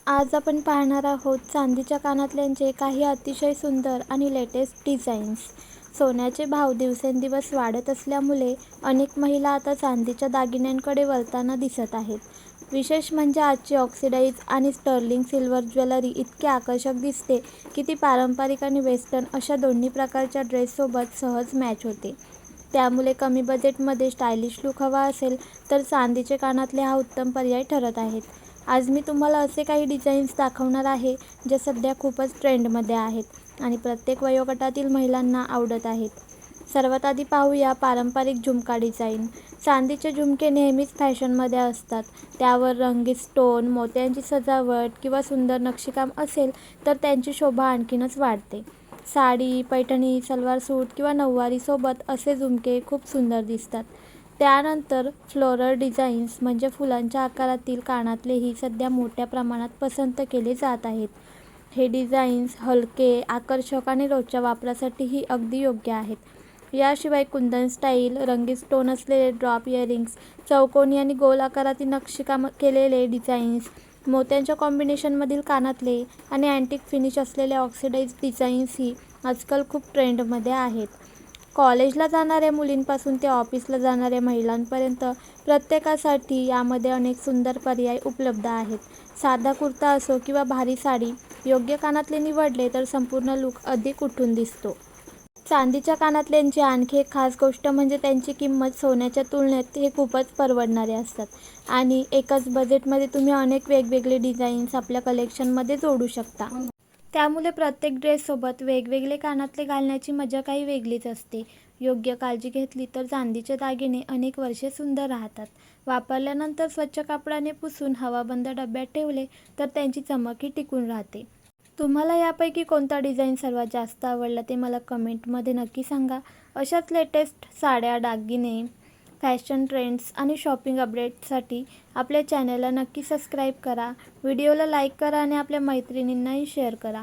आज आपण पाहणार आहोत चांदीच्या कानातल्यांचे काही अतिशय सुंदर आणि लेटेस्ट डिझाईन्स. सोन्याचे भाव दिवसेंदिवस वाढत असल्यामुळे अनेक महिला आता चांदीच्या दागिन्यांकडे वळताना दिसत आहेत. विशेष म्हणजे आजची ऑक्सिडाइज आणि स्टर्लिंग सिल्वर ज्वेलरी इतकी आकर्षक दिसते की ती पारंपरिक आणि वेस्टर्न अशा दोन्ही प्रकारच्या ड्रेससोबत सहज मॅच होते. त्यामुळे कमी बजेटमध्ये स्टायलिश लूक हवा असेल तर चांदीचे कानातले हा उत्तम पर्याय ठरत आहेत. आज मी तुम्हाला असे काही डिझाईन्स दाखवणार आहे जे सध्या खूपच ट्रेंडमध्ये आहेत आणि प्रत्येक वयोगटातील महिलांना आवडत आहेत. सर्वात आधी पाहूया पारंपरिक झुमका डिझाईन. चांदीचे झुमके नेहमीच फॅशनमध्ये असतात. त्यावर रंगीत स्टोन, मोत्यांची सजावट किंवा सुंदर नक्षीकाम असेल तर त्यांची शोभा आणखीनच वाढते. साडी, पैठणी, सलवार सूट किंवा नऊवारीसोबत असे झुमके खूप सुंदर दिसतात. त्यानंतर फ्लोरल डिझाईन्स म्हणजे फुलांच्या आकारातील कानातलेही सध्या मोठ्या प्रमाणात पसंत केले जात आहेत. हे डिझाईन्स हलके, आकर्षक आणि रोजच्या वापरासाठीही अगदी योग्य आहेत. याशिवाय कुंदन स्टाईल, रंगीत स्टोन असलेले ड्रॉप इयरिंग्ज, चौकोनी आणि गोल आकारातील नक्षीकाम केलेले डिझाईन्स, मोत्यांच्या कॉम्बिनेशनमधील कानातले आणि अँटिक फिनिश असलेल्या ऑक्सिडाइज डिझाईन्सही आजकाल खूप ट्रेंडमध्ये आहेत. कॉलेजला जाणाऱ्या मुलींपासून ते ऑफिसला जाणाऱ्या महिलांपर्यंत प्रत्येकासाठी यामध्ये अनेक सुंदर पर्याय उपलब्ध आहेत. साधा कुर्ता असो किंवा भारी साडी, योग्य कानातले निवडले तर संपूर्ण लूक अधिक उठून दिसतो. चांदीच्या कानातल्यांची आणखी एक खास गोष्ट म्हणजे त्यांची किंमत सोन्याच्या तुलनेत हे खूपच परवडणारे असतात आणि एकाच बजेटमध्ये तुम्ही अनेक वेगवेगळे डिझाईन्स आपल्या कलेक्शनमध्ये जोडू शकता. त्यामुळे प्रत्येक ड्रेससोबत वेगवेगळे कानातले घालण्याची मजा काही वेगळीच असते. योग्य काळजी घेतली तर चांदीचे दागिने अनेक वर्षे सुंदर राहतात. वापरल्यानंतर स्वच्छ कापडाने पुसून हवाबंद डब्यात ठेवले तर त्यांची चमकही टिकून राहते. तुम्हाला यापैकी कोणता डिझाईन सर्वात जास्त आवडला ते मला कमेंटमध्ये नक्की सांगा. अशाच लेटेस्ट साड्या, दागिने, फॅशन ट्रेंड्स आणि शॉपिंग अपडेट्ससाठी आपल्या चॅनलला नक्की सबस्क्राईब करा. व्हिडिओला लाईक करा आणि आपल्या मैत्रिणींनाही शेअर करा.